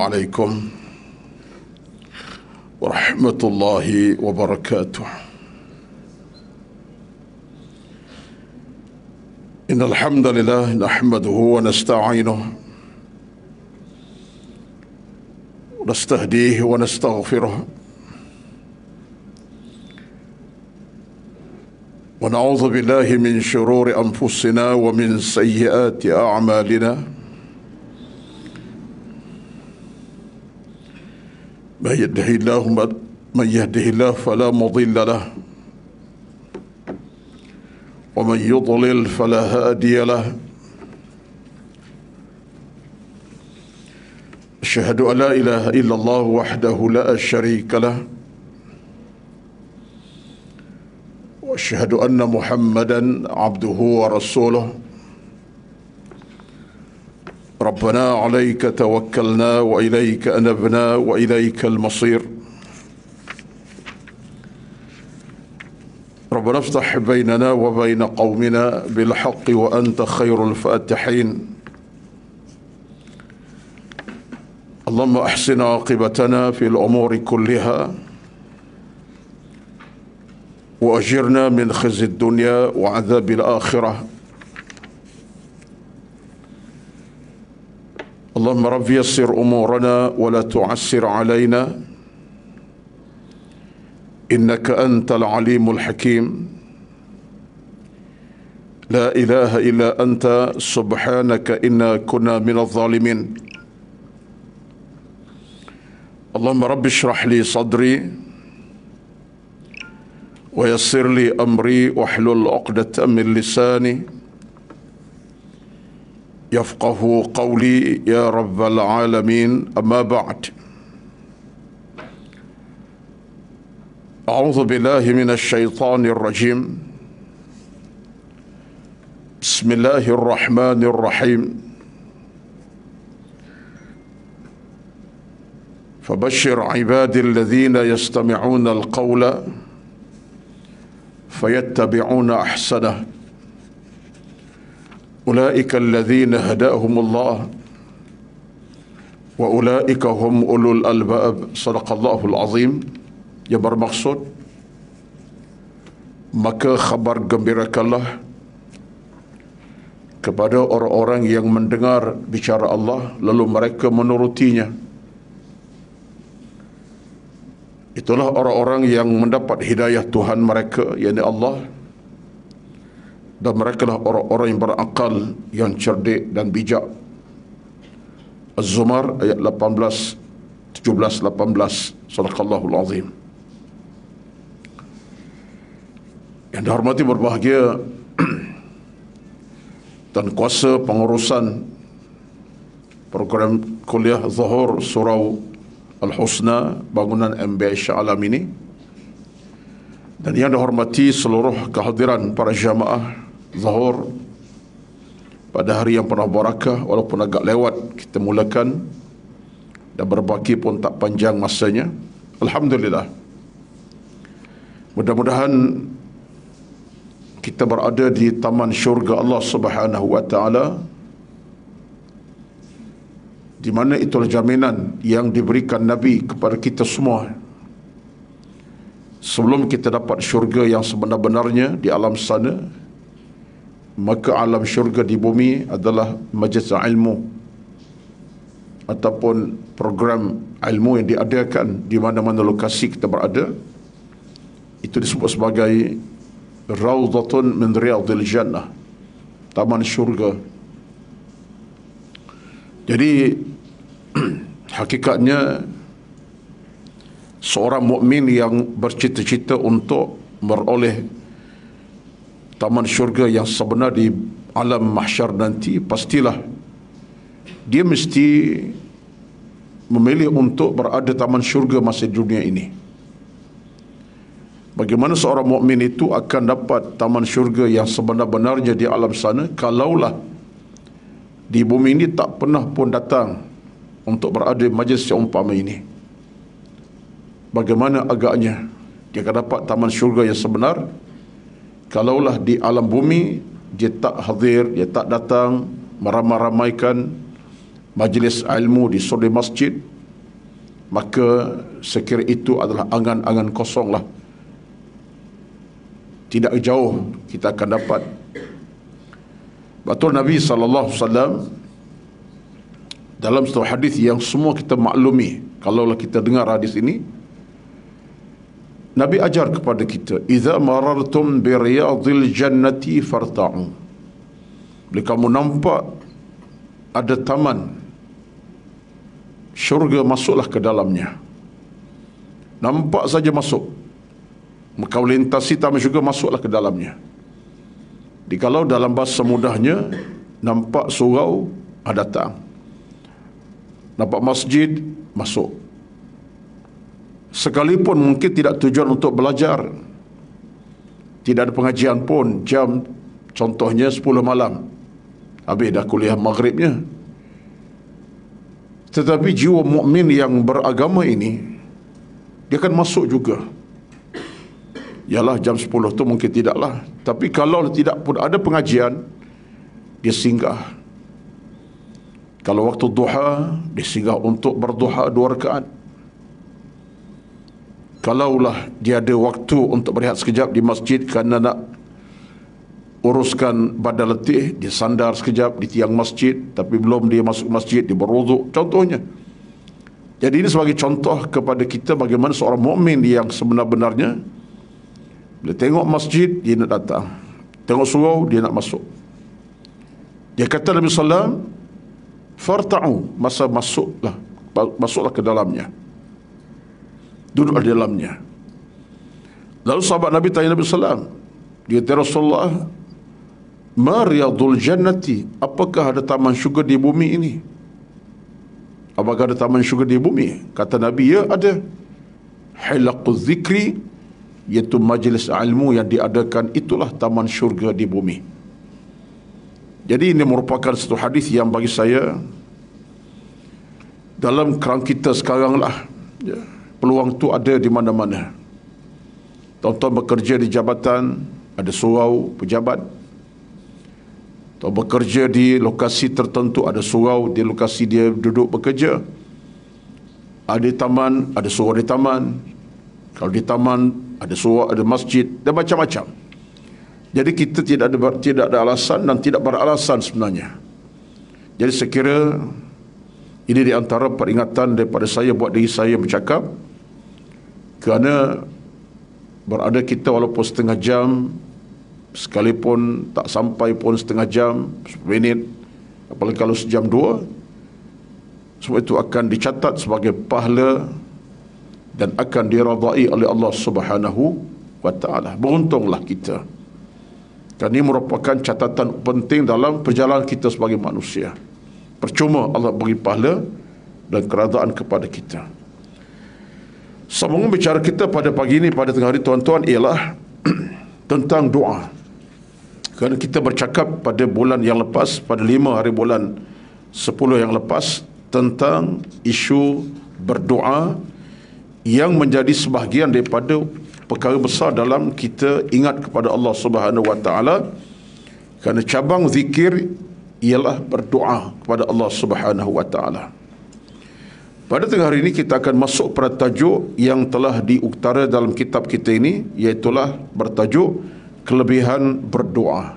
عليكم ورحمة الله وبركاته. إن الحمد لله نحمده ونستعينه ونستهديه ونستغفره ونعوذ بالله من شرور أنفسنا ومن سيئات أعمالنا. من يهده الله فلا مضل له ومن يضلل فلا هادي له. أشهد أن لا إله إلا الله وحده لا شريك له وأشهد أن محمدا عبده ورسوله. ربنا عليك توكلنا وإليك أنبنا وإليك المصير. ربنا افتح بيننا وبين قومنا بالحق وأنت خير الفاتحين. اللهم أحسن عاقبتنا في الأمور كلها وأجرنا من خزي الدنيا وعذاب الآخرة. اللهم رب يسر أمورنا ولا تعسر علينا إنك أنت العليم الحكيم. لا إله إلا أنت سبحانك إنا كنا من الظالمين. اللهم رب اشرح لي صدري ويسر لي أمري واحلل عقدة من لساني يفقه قولي يا رب العالمين. أما بعد، أعوذ بالله من الشيطان الرجيم. بسم الله الرحمن الرحيم. فبشر عبادي الذين يستمعون القول فيتبعون أحسنه أولئك الذين هداهم الله وأولئك هم أولو الألباب. صدق الله العظيم. Yang bermaksud, maka khabar gembirakanlah kepada orang-orang yang mendengar bicara Allah lalu mereka menurutinya. Itulah orang-orang yang mendapat hidayah Tuhan mereka, yakni Allah, dan mereka lah orang-orang yang berakal, yang cerdik dan bijak. Az-Zumar ayat 18, 17, 18. Sadaqallahul Azim. Yang dihormati berbahagia dan kuasa pengurusan program kuliah Zuhur Surau Al-Husna bangunan MBI Shah Alam ini, dan yang dihormati seluruh kehadiran para jamaah Zuhur pada hari yang penuh barakah. Walaupun agak lewat kita mulakan dan berbaki pun tak panjang masanya. Alhamdulillah, mudah-mudahan kita berada di taman syurga Allah Subhanahu wa taala, di mana itulah jaminan yang diberikan Nabi kepada kita semua. Sebelum kita dapat syurga yang sebenar-benarnya di alam sana, maka alam syurga di bumi adalah majlis ilmu ataupun program ilmu yang diadakan di mana-mana lokasi kita berada. Itu disebut sebagai Raudhatun min Riyadil Jannah, taman syurga. Jadi hakikatnya seorang mukmin yang bercita-cita untuk meroleh taman syurga yang sebenar di alam mahsyar nanti, pastilah dia mesti memilih untuk berada taman syurga masa dunia ini. Bagaimana seorang mukmin itu akan dapat taman syurga yang sebenar-benarnya di alam sana kalaulah di bumi ini tak pernah pun datang untuk berada di majlis yang umpama ini? Bagaimana agaknya dia akan dapat taman syurga yang sebenar kalaulah di alam bumi dia tak hadir, dia tak datang meramai-ramaikan majlis ilmu di suri masjid, maka sekira itu adalah angan-angan kosong lah. Tidak jauh kita akan dapat. Betul Nabi SAW dalam satu hadis yang semua kita maklumi, kalaulah kita dengar hadis ini, Nabi ajar kepada kita, "Idza marartum bi riyadil jannati farta'u." Bila kamu nampak ada taman syurga, masuklah ke dalamnya. Nampak saja masuk. Kau lintasi taman syurga, masuklah ke dalamnya. Kalau dalam bahasa mudahnya, nampak surau, datang. Nampak masjid, masuk. Sekalipun mungkin tidak tujuan untuk belajar, tidak ada pengajian pun, jam contohnya 10 malam, habis dah kuliah maghribnya. Tetapi jiwa mukmin yang beragama ini, dia akan masuk juga. Yalah, jam 10 tu mungkin tidaklah, tapi kalau tidak pun ada pengajian, dia singgah. Kalau waktu duha, dia singgah untuk berduha 2 rakaat. Kalaulah dia ada waktu untuk berehat sekejap di masjid kerana nak uruskan badan letih, dia sandar sekejap di tiang masjid, tapi belum dia masuk masjid, dia berwuduk, contohnya. Jadi ini sebagai contoh kepada kita bagaimana seorang mukmin yang sebenar-benarnya, bila tengok masjid, dia nak datang. Tengok surau, dia nak masuk. Dia kata Nabi SAW, "Farta'u," masa masuklah ke dalamnya. Duduklah di dalamnya. Lalu sahabat Nabi tanya Nabi SAW, dia kata, "Rasulullah, ma riyadul jannati?" Apakah ada taman syurga di bumi ini? Apakah ada taman syurga di bumi? Kata Nabi, ya ada. Hilaquz zikri, iaitu majlis ilmu yang diadakan, itulah taman syurga di bumi. Jadi ini merupakan satu hadis yang bagi saya, dalam kerang kita sekarang lah, ya, peluang tu ada di mana-mana. Tuan-tuan bekerja di jabatan, ada surau pejabat. Tuan bekerja di lokasi tertentu, ada surau di lokasi dia duduk bekerja. Ada taman, ada surau di taman. Kalau di taman ada surau, ada masjid, dan macam-macam. Jadi kita tidak ada alasan dan tidak beralasan sebenarnya. Jadi sekira ini di antara peringatan daripada saya buat diri saya bercakap, kerana berada kita walaupun setengah jam, sekalipun tak sampai pun setengah jam, 10 minit, apalagi kalau sejam 2, semua itu akan dicatat sebagai pahala dan akan diradai oleh Allah Subhanahu wa ta'ala. Beruntunglah kita, kerana ini merupakan catatan penting dalam perjalanan kita sebagai manusia. Percuma Allah beri pahala dan keradaan kepada kita. Sambungan bicara kita pada pagi ini, pada tengah hari tuan-tuan, ialah tentang doa. Kerana kita bercakap pada bulan yang lepas, pada 5 hari bulan 10 yang lepas, tentang isu berdoa yang menjadi sebahagian daripada perkara besar dalam kita ingat kepada Allah Subhanahu wa ta'ala. Kerana cabang zikir ialah berdoa kepada Allah Subhanahu wa ta'ala. Pada tengah hari ini kita akan masuk pada tajuk yang telah diutara dalam kitab kita ini, iaitulah bertajuk kelebihan berdoa.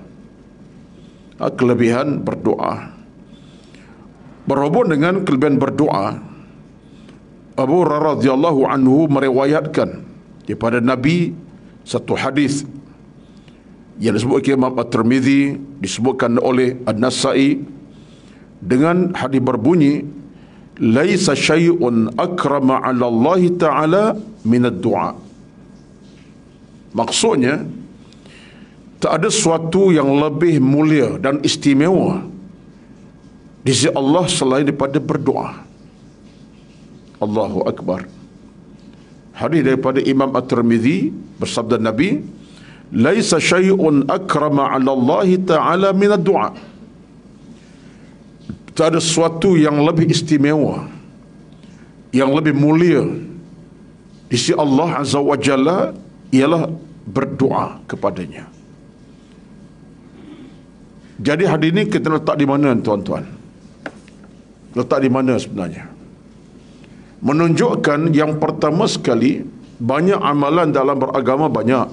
Kelebihan berdoa. Berhubung dengan kelebihan berdoa, Abu Hurairah radhiyallahu anhu meriwayatkan daripada Nabi satu hadis yang disebutkan Imam At-Tirmizi, disebutkan oleh An-Nasa'i, dengan hadis berbunyi, "Laisa syai'un akrama 'ala Allah Ta'ala min ad-du'a." Maksudnya, tak ada sesuatu yang lebih mulia dan istimewa di sisi Allah selain daripada berdoa. Allahu Akbar. Hadis daripada Imam At-Tirmizi, bersabda Nabi, "Laisa syai'un akrama 'ala Allah Ta'ala min ad-du'a." Tak ada sesuatu yang lebih istimewa, yang lebih mulia di sisi Allah Azza wa Jalla, ialah berdoa kepadanya. Jadi hadis ini kita letak di mana tuan-tuan? Letak di mana sebenarnya? Menunjukkan yang pertama sekali, banyak amalan dalam beragama banyak,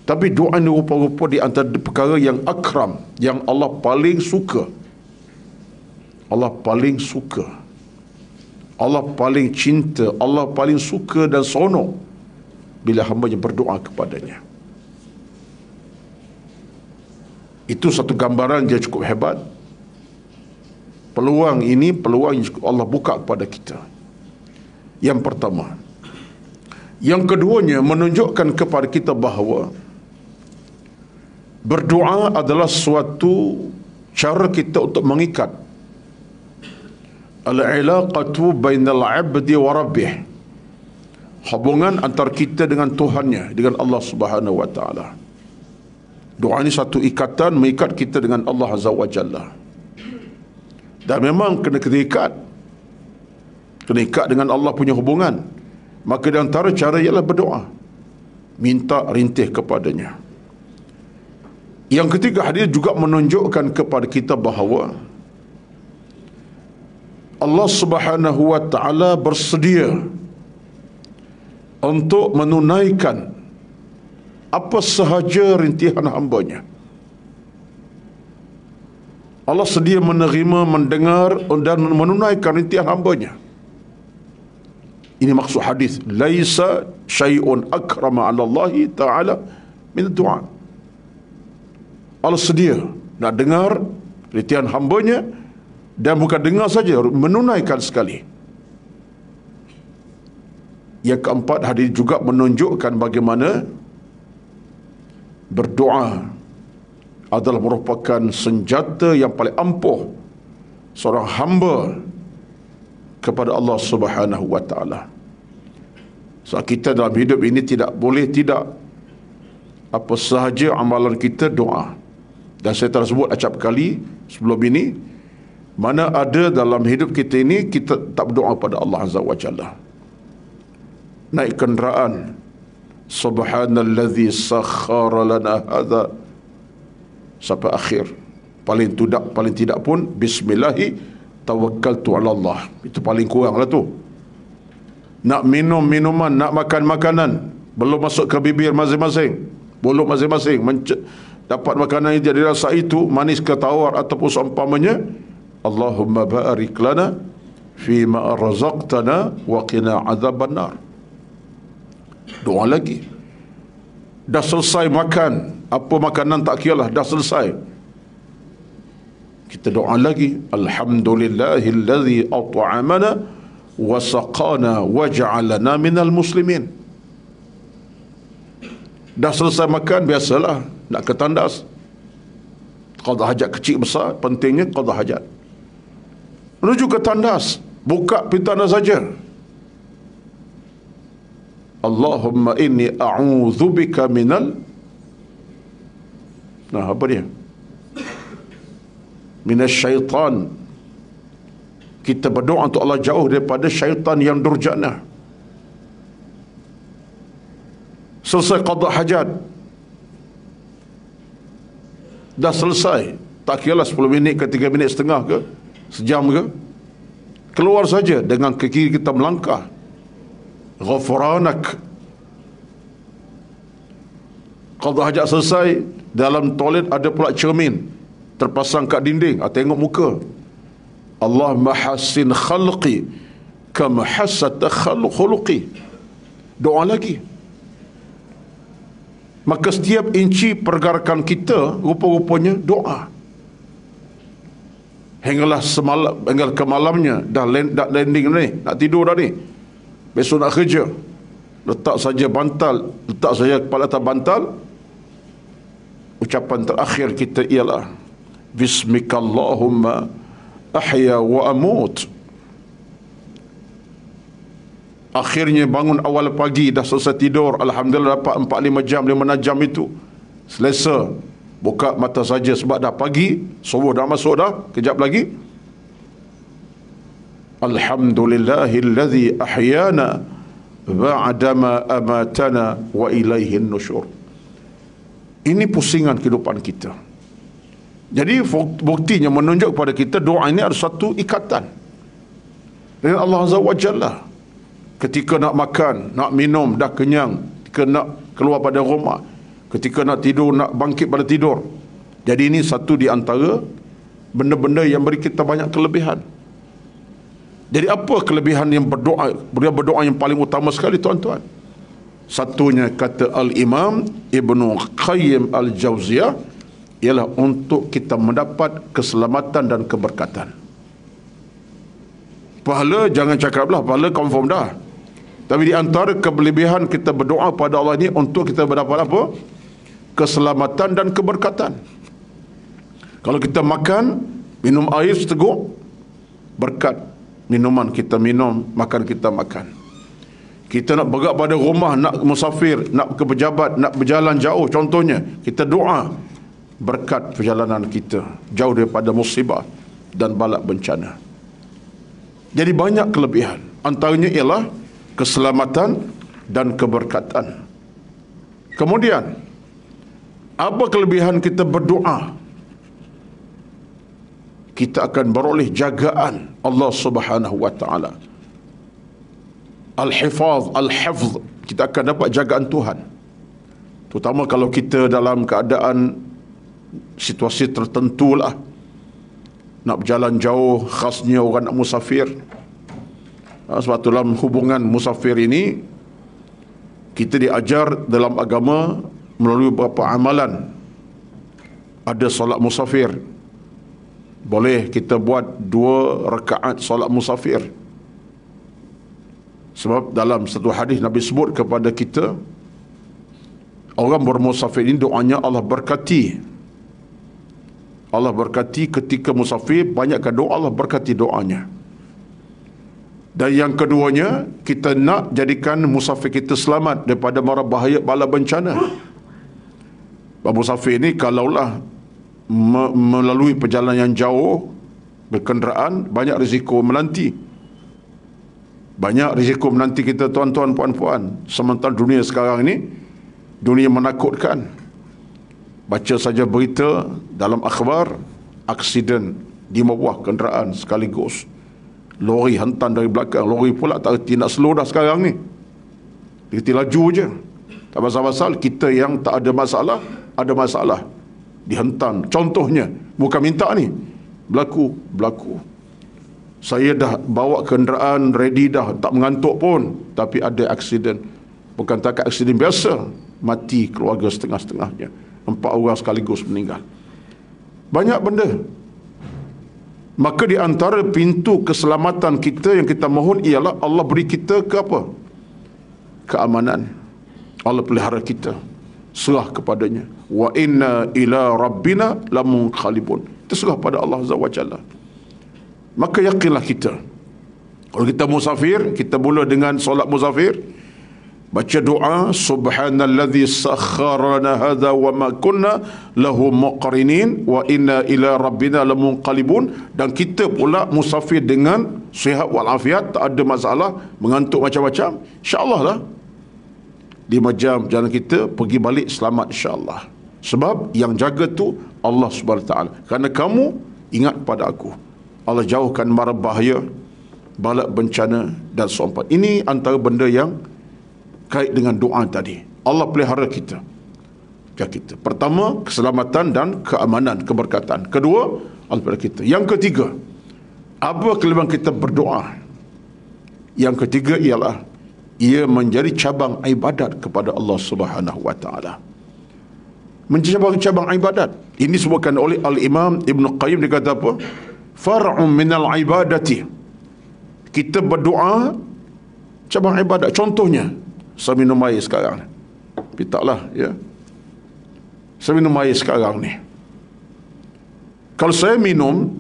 tapi doa ni rupa-rupa di antara perkara yang akram, yang Allah paling suka. Allah paling suka, Allah paling cinta, Allah paling suka dan seronok bila hamba-Nya berdoa kepadanya. Itu satu gambaran dia cukup hebat. Peluang ini peluang yang Allah buka kepada kita. Yang pertama. Yang keduanya, menunjukkan kepada kita bahawa berdoa adalah suatu cara kita untuk mengikat al-ilaqatu bainal 'abdi wa rabbih, hubungan antara kita dengan Tuhannya, dengan Allah Subhanahu wa taala. Doa ini satu ikatan mengikat kita dengan Allah Azza wa Jalla. Dan memang kena ikat dengan Allah punya hubungan. Maka di antara cara ialah berdoa, minta rintih kepadanya. Yang ketiga, hadis juga menunjukkan kepada kita bahawa Allah Subhanahu wa taala bersedia untuk menunaikan apa sahaja rintihan hamba-Nya. Allah sedia menerima, mendengar dan menunaikan rintihan hamba-Nya. Ini maksud hadis, laisa syai'un akrama 'ala Allah taala min du'a. Allah sedia nak dengar rintihan hamba-Nya, dan bukan dengar saja, menunaikan sekali. Yang keempat, hadis juga menunjukkan bagaimana berdoa adalah merupakan senjata yang paling ampuh seorang hamba kepada Allah Subhanahu wa taala. So, kita dalam hidup ini tidak boleh tidak, apa sahaja amalan kita doa. Dan saya telah sebut acap kali sebelum ini, mana ada dalam hidup kita ini kita tak berdoa pada Allah Azza wa Jalla. Naik kenderaan, subhanallazi sakhkhara lana hadza, sampai akhir. Paling tidak pun bismillahi tawakkaltu ala Allah. Itu paling kurang lah tu. Nak minum minuman, nak makan makanan, belum masuk ke bibir masing-masing, mulut masing-masing, dapat makanan yang dia rasa itu manis ke tawar ataupun seumpamanya, Allahumma barik lana fima razaqtana wa qina azaban nar. Doa lagi. Dah selesai makan, apa makanan tak kiralah, dah selesai, kita doa lagi, alhamdulillahillazi at'amana wa saqana wa ja'alana minal muslimin. Dah selesai makan, biasalah nak ke tandas, qada hajat kecil besar, pentingnya qada hajat. Menuju ke tandas, buka pintu tandas saja, Allahumma inni a'udzubika minal, nah apa dia, minasyaitan. Kita berdoa untuk Allah jauh daripada syaitan yang durjana. Selesai qada hajat, dah selesai, tak kiralah 10 minit ke 3 minit setengah ke sejam ke, keluar saja dengan ke kiri kita melangkah, ghufranak. Qada hajat selesai, dalam toilet ada pula cermin terpasang kat dinding, tengok muka, Allah mahassin khalqi kama hassata khuluqi. Doa lagi. Maka setiap inci pergerakan kita rupa-rupanya doa. Hinggalah semalam, hingga ke malamnya dah landing ni, nak tidur dah ni, besok nak kerja, letak saja bantal, letak saja kepala atas bantal, ucapan terakhir kita ialah bismikallahumma ahya wa amut. Akhirnya bangun awal pagi, dah selesai tidur, alhamdulillah dapat 4-5 jam, 5 jam itu selesa, buka mata saja sebab dah pagi, subuh dah masuk dah, kejap lagi, alhamdulillahillazi ahyana ba'dama amatana wa ilaihin nusyur. Ini pusingan kehidupan kita. Jadi buktinya menunjuk kepada kita doa ini ada satu ikatan dengan Allah Azza wa Jalla. Ketika nak makan, nak minum, dah kenyang, ketika nak keluar pada rumah, ketika nak tidur, nak bangkit pada tidur. Jadi ini satu di antara benda-benda yang beri kita banyak kelebihan. Jadi apa kelebihan yang berdoa yang paling utama sekali, tuan-tuan? Satunya kata Al-Imam Ibnu Qayyim Al-Jauziyah ialah untuk kita mendapat keselamatan dan keberkatan. Pahala jangan cakaplah, pahala confirm dah. Tapi di antara kelebihan kita berdoa pada Allah ini untuk kita mendapat apa? Keselamatan dan keberkatan. Kalau kita makan, minum air seteguk, berkat minuman kita minum, makan kita makan. Kita nak bergerak pada rumah, nak musafir, nak ke pejabat, nak berjalan jauh, contohnya kita doa, berkat perjalanan kita jauh daripada musibah dan bala bencana. Jadi banyak kelebihan, antaranya ialah keselamatan dan keberkatan. Kemudian, apa kelebihan kita berdoa? Kita akan beroleh jagaan Allah Subhanahu wa taala. Al-hifz, kita akan dapat jagaan Tuhan. Terutama kalau kita dalam keadaan situasi tertentu lah, nak berjalan jauh, khasnya orang nak musafir. Sebab dalam hubungan musafir ini, kita diajar dalam agama melalui beberapa amalan. Ada solat musafir, boleh kita buat 2 rakaat solat musafir. Sebab dalam satu hadis Nabi sebut kepada kita, orang bermusafir ini doanya Allah berkati. Allah berkati ketika musafir, banyakkan doa, Allah berkati doanya. Dan yang keduanya, kita nak jadikan musafir kita selamat daripada mara bahaya bala bencana. Musafir ini kalaulah melalui perjalanan yang jauh berkenderaan, banyak risiko menanti. Banyak risiko menanti kita, tuan-tuan, puan-puan. Sementara dunia sekarang ini, dunia menakutkan. Baca saja berita dalam akhbar, aksiden 5 buah kenderaan sekaligus. Lori hantam dari belakang, lori pula tak erti nak slow dah sekarang ni. Dia laju je. Tak pasal-pasal kita yang tak ada masalah, ada masalah. Dihentam. Contohnya, bukan minta ni, berlaku. Saya dah bawa kenderaan ready dah, tak mengantuk pun, tapi ada aksiden. Bukan takat aksiden biasa, mati keluarga setengah-setengahnya, 4 orang sekaligus meninggal. Banyak benda. Maka di antara pintu keselamatan kita yang kita mohon ialah Allah beri kita ke apa? Keamanan. Allah pelihara kita, serah kepadanya. Wa inna ila rabbina lamunqalibun. Kita serah pada Allah Azza wa Jalla. Maka yakinlah kita, kalau kita musafir, kita mula dengan solat musafir, baca doa, subhanalladzi sakharana hadza wa ma kunna lahu muqrinin wa inna ila rabbina lamunqalibun. Dan kita pula musafir dengan sihat walafiat, tak ada masalah, mengantuk macam-macam, insya-Allah lah 5 jam jalan kita pergi balik selamat, insya-Allah. Sebab yang jaga tu Allah Subhanahu wa taala. Kerana kamu ingat pada aku, Allah jauhkan mara bahaya, bala bencana dan seumpama. Ini antara benda yang kait dengan doa tadi. Allah pelihara kita. Kita. Pertama, keselamatan dan keamanan, keberkatan. Kedua, Allah pelihara kita. Yang ketiga, apa kelebihan kita berdoa? Yang ketiga ialah ia menjadi cabang ibadat kepada Allah Subhanahu wa taala. Menjadi cabang ibadat. Ini disebutkan oleh Al-Imam Ibnu Qayyim, dia kata apa? Far'un minal ibadati. Kita berdoa cabang ibadat. Contohnya, saya minum air sekarang, tapi taklah, ya, saya minum air sekarang ni. Kalau saya minum,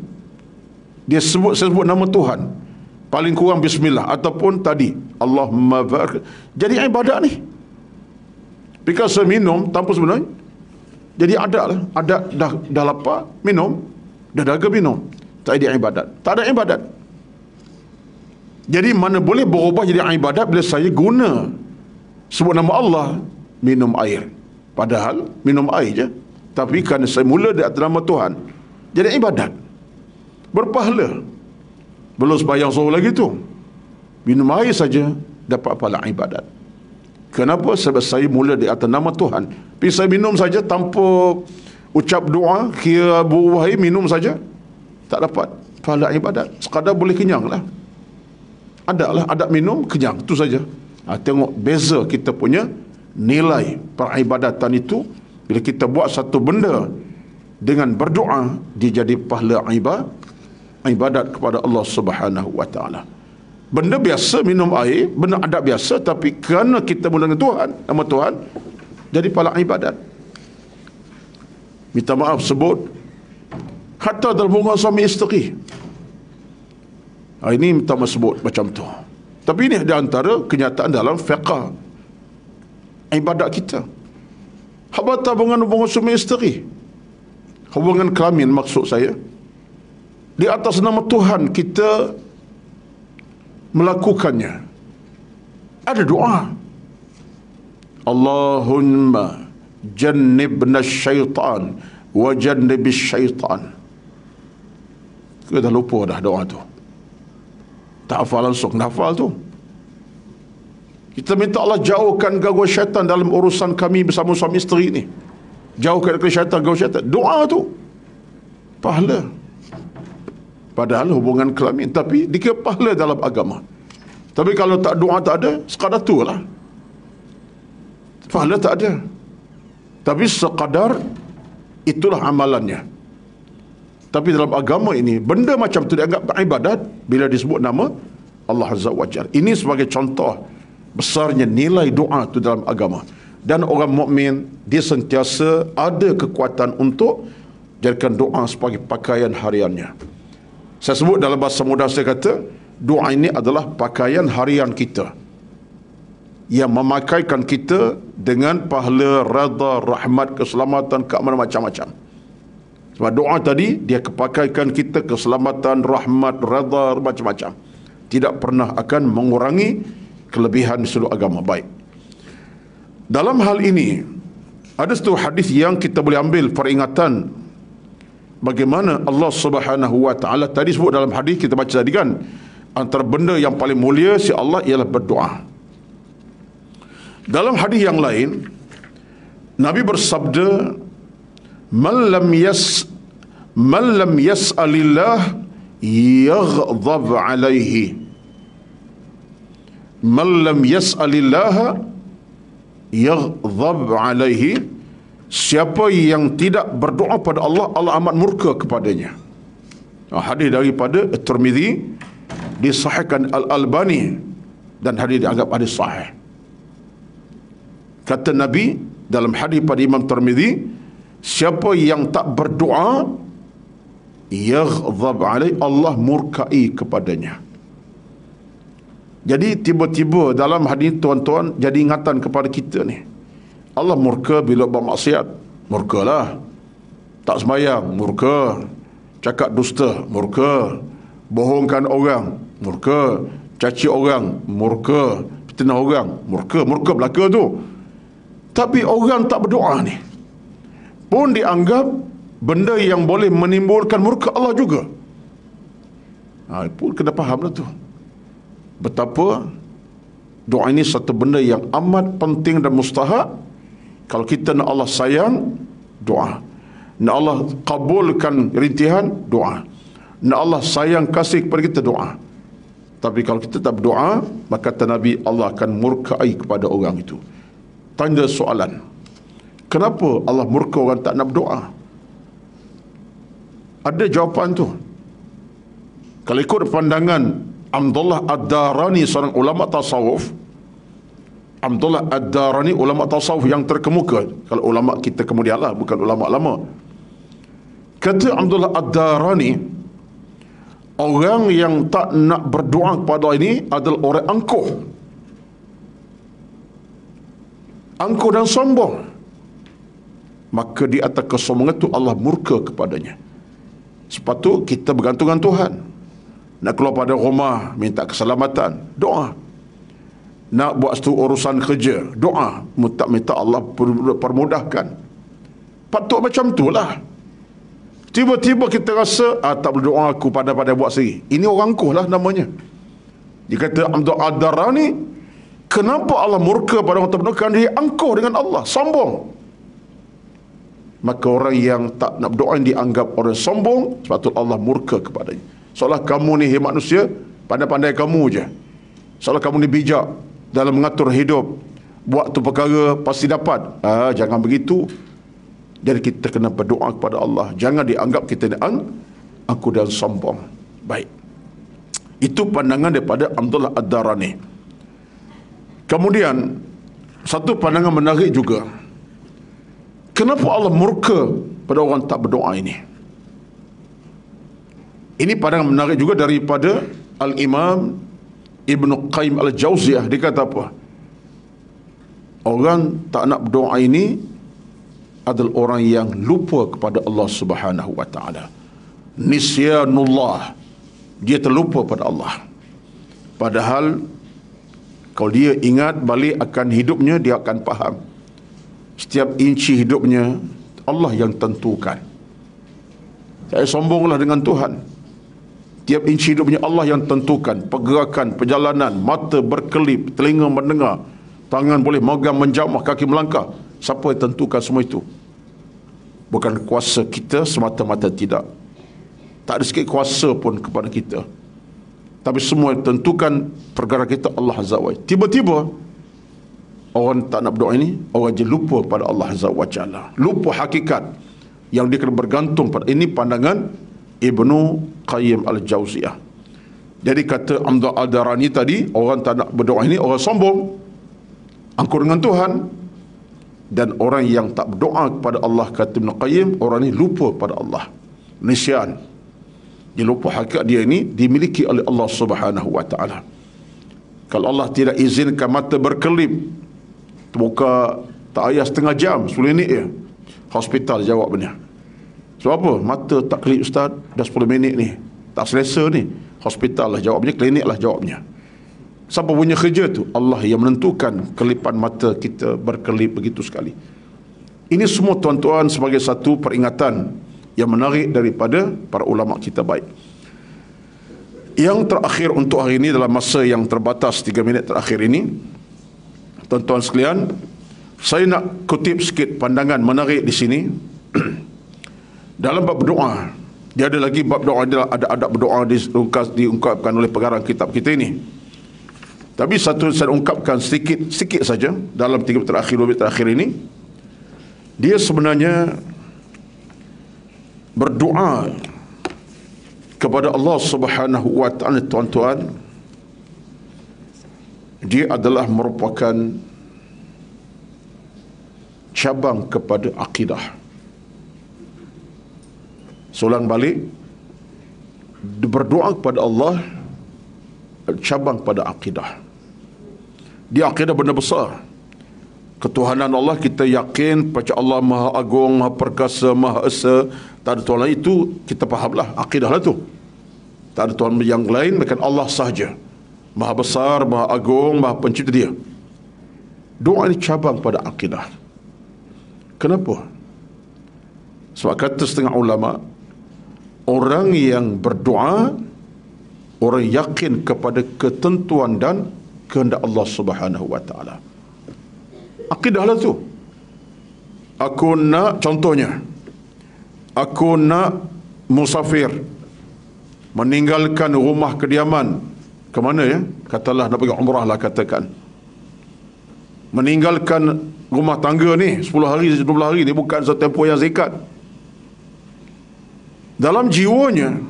saya sebut nama Tuhan, paling kurang bismillah, ataupun tadi Allahumma barik, jadi ibadat ni. Bila saya minum tanpa sebenarnya, jadi ada dah lapar minum, dah dahaga minum, tak ada ibadat, tak ada ibadat. Jadi mana boleh berubah jadi ibadat bila saya guna sebut nama Allah, minum air. Padahal minum air je, tapi kerana saya mula di atas nama Tuhan, Jadi ibadat. Berpahala. Belum sembahyang zuhur lagi tu. Minum air saja dapat pahala ibadat. Kenapa? Sebab saya mula di atas nama Tuhan. Tapi saya minum saja tanpa ucap doa, kira buah air, minum saja, tak dapat pahala ibadat. Sekadar boleh kenyang lah. Ada lah, ada minum, kenyang, itu saja. Tengok beza kita punya nilai peribadatan itu. Bila kita buat satu benda dengan berdoa, dia jadi pahala ibadat kepada Allah Subhanahu wa taala. Benda biasa minum air, benda adat biasa, tapi kerana kita mula dengan Tuhan, nama Tuhan, jadi pahala ibadat. Minta maaf sebut hatta dalam hubungan suami isteri. Ini minta maaf sebut macam tu. Tapi ini di antara kenyataan dalam fiqh ibadat kita. Habata hubungan suami isteri, hubungan kelamin maksud saya, di atas nama Tuhan kita melakukannya. Ada doa. Allahumma jannibna syaitan wa jannibis syaitan. Kita dah lupa dah doa tu. Tak hafal langsung, dah hafal tu. Kita minta Allah jauhkan gangguan syaitan dalam urusan kami bersama suami isteri ni. Jauhkan dari syaitan, gangguan syaitan. Doa tu pahala. Padahal hubungan kelamin, tapi dikira pahala dalam agama. Tapi kalau tak doa tak ada, sekadar tu lah. Pahala tak ada. Tapi sekadar itulah amalannya. Tapi dalam agama ini, benda macam tu dianggap ibadat bila disebut nama Allah Azza wa Jalla. Ini sebagai contoh besarnya nilai doa itu dalam agama. Dan orang mukmin dia sentiasa ada kekuatan untuk jadikan doa sebagai pakaian hariannya. Saya sebut dalam bahasa mudah, saya kata doa ini adalah pakaian harian kita yang memakaikan kita dengan pahala, redha, rahmat, keselamatan, keamanan macam-macam. Sebab doa tadi dia kepakaikan kita keselamatan, rahmat, redha, macam-macam. Tidak pernah akan mengurangi kelebihan seluruh agama. Baik. Dalam hal ini ada satu hadis yang kita boleh ambil peringatan bagaimana Allah Subhanahu wa taala tadi sebut dalam hadis kita baca tadi kan, antara benda yang paling mulia si Allah ialah berdoa. Dalam hadis yang lain Nabi bersabda, man lam yas'alillah yaghdab alaihi. Man lam yas'alillah yaghdab alaihi. Siapa yang tidak berdoa pada Allah, Allah amat murka kepadanya. Hadis daripada At-Tirmidzi, disahihkan Al-Albani, dan hadis dianggap hadis sahih. Kata Nabi dalam hadis pada Imam Tirmidzi, siapa yang tak berdoa, yaghdab alaihi, Allah murkai kepadanya. Jadi tiba-tiba dalam hadis tuan-tuan jadi ingatan kepada kita ni. Allah murka bila bermaksiat, murkalah. Tak sembahyang, murka. Cakap dusta, murka. Bohongkan orang, murka. Caci orang, murka. Fitnah orang, murka. Murka belaka tu. Tapi orang tak berdoa ni pun dianggap benda yang boleh menimbulkan murka Allah juga. Pun kena faham lah tu, betapa doa ini satu benda yang amat penting dan mustahak. Kalau kita nak Allah sayang, doa. Nak Allah kabulkan rintihan, doa. Nak Allah sayang kasih kepada kita, doa. Tapi kalau kita tak berdoa, maka kata Nabi, Allah akan murkai kepada orang itu. Tanda soalan, kenapa Allah murka orang tak nak berdoa? Ada jawapan tu. Kalau ikut pandangan Abdullah Ad-Darani, seorang ulama tasawuf. Abdullah Ad-Darani, ulama tasawuf yang terkemuka. Kalau ulama kita kemudian lah, bukan ulama lama. Kata Abdullah Ad-Darani, orang yang tak nak berdoa kepada ini adalah orang angkuh. Angkuh dan sombong. Maka di atas kesombongan itu Allah murka kepadanya. Sepatutnya kita bergantung dengan Tuhan. Nak keluar pada rumah, minta keselamatan, doa. Nak buat satu urusan kerja, doa. Minta Allah permudahkan. Patut macam itulah. Tiba-tiba kita rasa, tak berdoa aku, pandai-pandai buat sendiri. Ini orang angkuh lah namanya. Dia kata Abdul Adara ni, kenapa Allah murka pada orang terbentuk? Kerana dia angkuh dengan Allah, sombong. Maka orang yang tak nak berdoa dianggap orang sombong, sebab tu Allah murka kepadanya. Seolah kamu ni manusia, pandai-pandai kamu je. Seolah kamu ni bijak dalam mengatur hidup, buat tu perkara pasti dapat. Jangan begitu. Jadi kita kena berdoa kepada Allah. Jangan dianggap kita ni angkuh dan sombong. Baik. Itu pandangan daripada Abdullah Ad-Darani. Kemudian satu pandangan menarik juga. Kenapa Allah murka pada orang tak berdoa ini? Ini pandangan menarik juga daripada Al-Imam Ibn Qayyim Al-Jawziyah. Dia kata apa? Orang tak nak berdoa ini adalah orang yang lupa kepada Allah Subhanahu wa taala. Nisyanullah. Dia terlupa pada Allah. Padahal kalau dia ingat balik akan hidupnya, dia akan faham. Setiap inci hidupnya Allah yang tentukan. Saya sombonglah dengan Tuhan. Tiap inci hidupnya Allah yang tentukan. Pergerakan, perjalanan, mata berkelip, telinga mendengar, tangan boleh megang, menjamah, kaki melangkah. Siapa yang tentukan semua itu? Bukan kuasa kita semata-mata, tidak. Tak ada sikit kuasa pun kepada kita. Tapi semua yang tentukan perkara kita Allah Azza wa Jalla. Tiba-tiba orang tak nak berdoa ini, orang je lupa pada Allah Azza wa Jalla. Lupa hakikat yang dia kena bergantung pada. Ini pandangan Ibnu Qayyim Al-Jawziyah. Jadi kata Abdul Ad-Darani tadi, orang tak nak berdoa ini orang sombong, angkuh dengan Tuhan. Dan orang yang tak berdoa kepada Allah, kata Ibn Qayyim, orang ini lupa pada Allah. Nisyan. Dia lupa hakikat dia ini dimiliki oleh Allah Subhanahu wa taala. Kalau Allah tidak izinkan mata berkelip, terbuka tak payah setengah jam, 10 minit je, hospital jawabnya. Sebab apa? Mata tak kelip ustaz, dah 10 minit ni, tak selesa ni, hospital lah jawabnya, klinik lah jawabnya. Siapa punya kerja tu? Allah yang menentukan kelipan mata kita berkelip begitu sekali. Ini semua tuan-tuan sebagai satu peringatan yang menarik daripada para ulama kita baik. Yang terakhir untuk hari ini, dalam masa yang terbatas 3 minit terakhir ini, tuan-tuan sekalian, saya nak kutip sikit pandangan menarik di sini. Dalam bab berdoa, dia ada lagi bab doa, ada adab berdoa diungkapkan oleh pengarang kitab kita ini. Tapi satu saya ungkapkan sikit saja dalam 3 minit terakhir, 2 minit terakhir ini. Dia sebenarnya berdoa kepada Allah Subhanahu wa taala, tuan-tuan, dia adalah merupakan cabang kepada akidah. Solang balik, berdoa kepada Allah cabang pada akidah. Dia akidah benda besar. Ketuhanan Allah kita yakin, percaya Allah Maha Agung, Maha Perkasa, Maha Esa, tak ada Tuhan lain. Itu kita fahamlah, akidah lah tu. Tak ada Tuhan yang lain melainkan Allah sahaja. Maha besar, Maha Agung, Maha Pencipta dia. Doa ini cabang pada akidah. Kenapa? Sebab kata setengah ulama, orang yang berdoa, orang yakin kepada ketentuan dan kehendak Allah Subhanahu wa taala. Akidahlah tu. Aku nak, contohnya, aku nak musafir, meninggalkan rumah kediaman. Ke mana ya? Katalah nak pergi umrah lah, katakan. Meninggalkan rumah tangga ni 10 hari, 12 hari ni, bukan satu tempoh yang singkat. Dalam jiwanya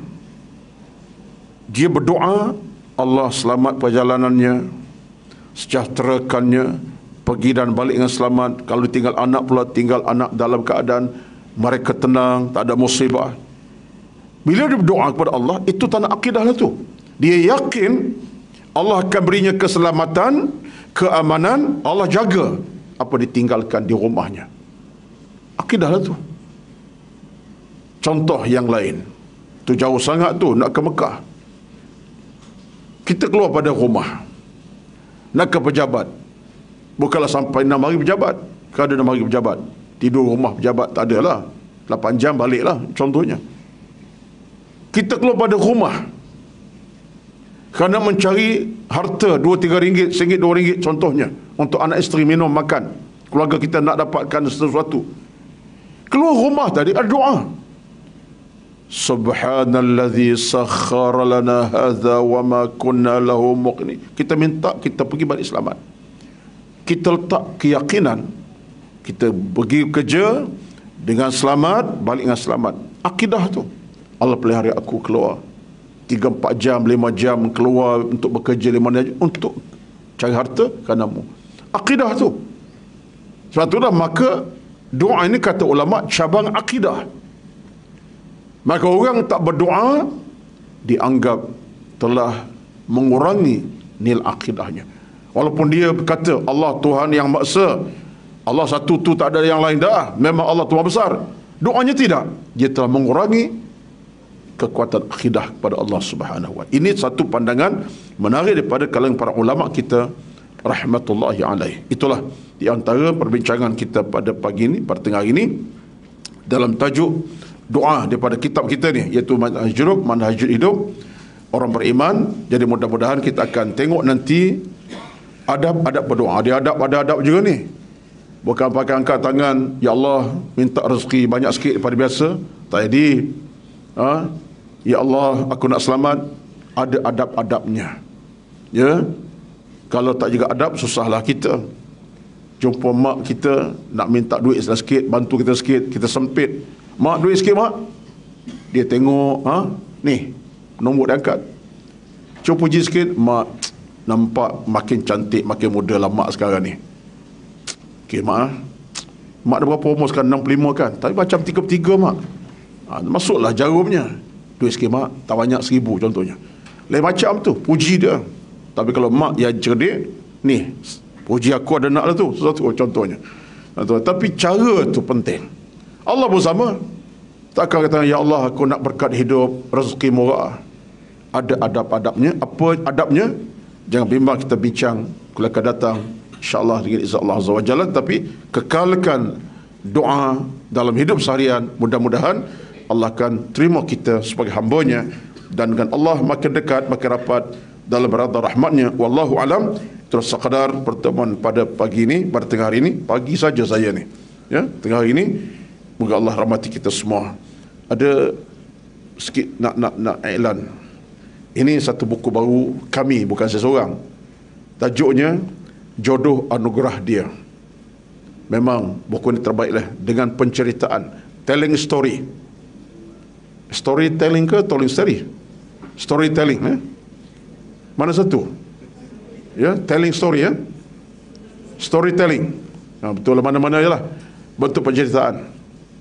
dia berdoa, Allah selamat perjalanannya, sejahterakannya, pergi dan balik dengan selamat. Kalau tinggal anak pula, tinggal anak dalam keadaan mereka tenang, tak ada musibah. Bila dia berdoa kepada Allah, itu tanda akidah lah tu. Dia yakin Allah akan berinya keselamatan, keamanan, Allah jaga apa ditinggalkan di rumahnya. Akidah lah tu. Contoh yang lain, tu jauh sangat tu, nak ke Mekah. Kita keluar pada rumah, nak ke pejabat. Bukanlah sampai 6 hari pejabat. Kalau ada 6 hari pejabat, tidur rumah pejabat, tak adalah. 8 jam balik lah, contohnya. Kita keluar pada rumah kerana mencari harta 2-3 ringgit, RM1, RM2 contohnya, untuk anak isteri minum, makan. Keluarga kita nak dapatkan sesuatu. Keluar rumah tadi ada doa. Subhanallazi sakhkhara lana hadza wa ma kunna lahu muqrinin. Kita minta kita pergi balik selamat. Kita letak keyakinan kita pergi kerja dengan selamat, balik dengan selamat. Akidah tu. Allah pelihara aku keluar 3-4 jam, 5 jam keluar untuk bekerja 5 jam untuk cari harta karenamu. Akidah tu. Sebab itulah maka doa ini kata ulama cabang akidah. Maka orang tak berdoa dianggap telah mengurangi nilai akidahnya. Walaupun dia berkata Allah Tuhan yang Maha Esa, Allah satu tu, tak ada yang lain dah, memang Allah Tuhan besar. Doanya tidak, dia telah mengurangi kekuatan akidah kepada Allah Subhanahu wa. Ini satu pandangan menarik daripada kalangan para ulama kita rahmatullahi alaih. Itulah di antara perbincangan kita pada pagi ini, pada tengah hari ini, dalam tajuk doa daripada kitab kita ni, iaitu Manhajul Hidup Orang Beriman. Jadi mudah-mudahan kita akan tengok nanti adab-adab berdoa. Ada adab juga ni. Bukan pakai angkat tangan, ya Allah minta rezeki banyak sikit daripada biasa, tak jadi. Ya Allah aku nak selamat. Ada adab-adabnya. Ya. Kalau tak jaga adab, susahlah kita. Jumpa mak kita nak minta duit sikit, bantu kita sikit, kita sempit. Mak, duit sikit mak. Dia tengok, ni nombor dia angkat. Cuba puji sikit, mak, nampak makin cantik, makin muda lah mak sekarang ni. Okey mak, mak dah berapa umur sekarang? 65 kan? Tapi macam 33 mak. Masuklah jarumnya. Duit sikit mak, tak banyak 1000 contohnya. Lain macam tu, puji dia. Tapi kalau mak yang cerdik, ni puji aku ada nak lah tu, sesuatu contohnya. Tapi cara tu penting. Allah pun sama. Takkan kata, ya Allah aku nak berkat hidup, rezeki murah. Ada adab-adabnya. Apa adabnya? Jangan bimbang kita bincang kalau akan datang, insya-Allah dengan izin Allah Azza wa Jalla. Tapi kekalkan doa dalam hidup seharian. Mudah-mudahan Allah akan terima kita sebagai hamba-Nya, dan dengan Allah makin dekat, makin rapat dalam redha rahmat-Nya. Wallahu alam. Terus sekadar pertemuan pada pagi ini, pada tengah hari ini, pagi saja saya ni, ya, tengah hari ini. Moga Allah rahmati kita semua. Ada sikit nak iklan. Ini satu buku baru kami, bukan saya seorang. Tajuknya Jodoh Anugerah Dia. Memang buku ini terbaiklah, dengan penceritaan, telling story. Storytelling ke telling story? Storytelling, mana satu? Ya, telling story, ya. Storytelling. Betul lah, mana-mana je lah. Bentuk penceritaan.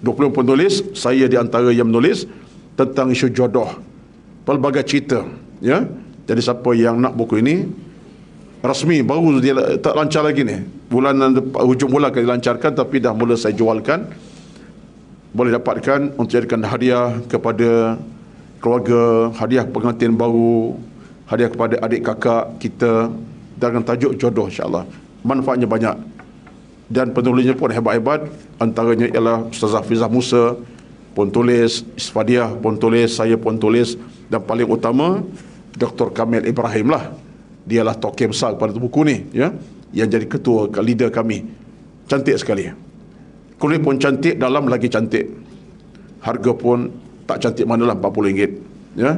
20 penulis, saya di antara yang menulis tentang isu jodoh, pelbagai cerita, ya. Jadi siapa yang nak buku ini, rasmi, baru dia tak lancar lagi ni, hujung bulan akan dilancarkan, tapi dah mula saya jualkan. Boleh dapatkan untuk jadikan hadiah kepada keluarga, hadiah pengantin baru, hadiah kepada adik kakak kita, dengan tajuk jodoh, insya-Allah. Manfaatnya banyak. Dan penulisnya pun hebat-hebat. Antaranya ialah Ustazah Fizah Musa pun tulis, Isfadiah pun tulis, saya pun tulis, dan paling utama Dr. Kamil Ibrahim lah. Dialah tokoh besar pada buku ni, ya, yang jadi ketua, leader kami. Cantik sekali. Kulit pun cantik, dalam lagi cantik. Harga pun tak cantik manalah, RM40, ya.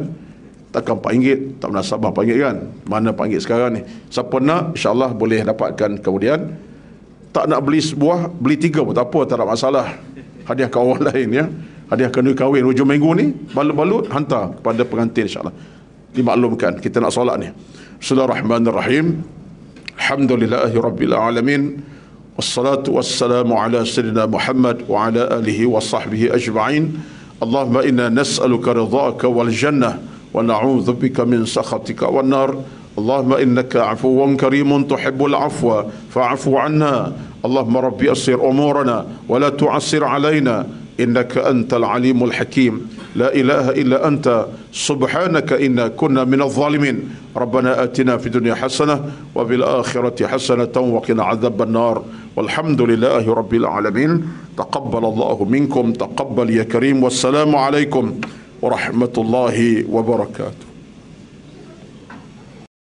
Takkan RM4, tak menasabah RM4 kan. Mana RM4 sekarang ni. Siapa nak, insya-Allah boleh dapatkan kemudian. Tak nak beli sebuah, beli 3 pun tak apa, tak ada masalah. Hadiah kawan lain, ya. Hadiah kena kahwin hujung minggu ni, balut-balut hantar kepada pengantin, insya-Allah. Dimaklumkan kita nak solat ni. Bismillahirrahmanirrahim. Alhamdulillahirabbil alamin. Wassalatu wassalamu ala sayyidina Muhammad wa ala alihi wa sahbihi ajma'in. Allahumma inna nas'aluka ridhaka wal jannah wa na'udzubika min sakhatika wan nar. اللهم إنك عفو كريم تحب العفو فاعف عنا. اللهم رب يسر أمورنا ولا تعسر علينا إنك أنت العليم الحكيم. لا إله إلا أنت سبحانك إنا كنا من الظالمين. ربنا آتنا في الدنيا حسنة وفي الآخرة حسنة وقنا عذاب النار. والحمد لله رب العالمين. تقبل الله منكم، تقبل يا كريم. والسلام عليكم warahmatullahi wabarakatuh.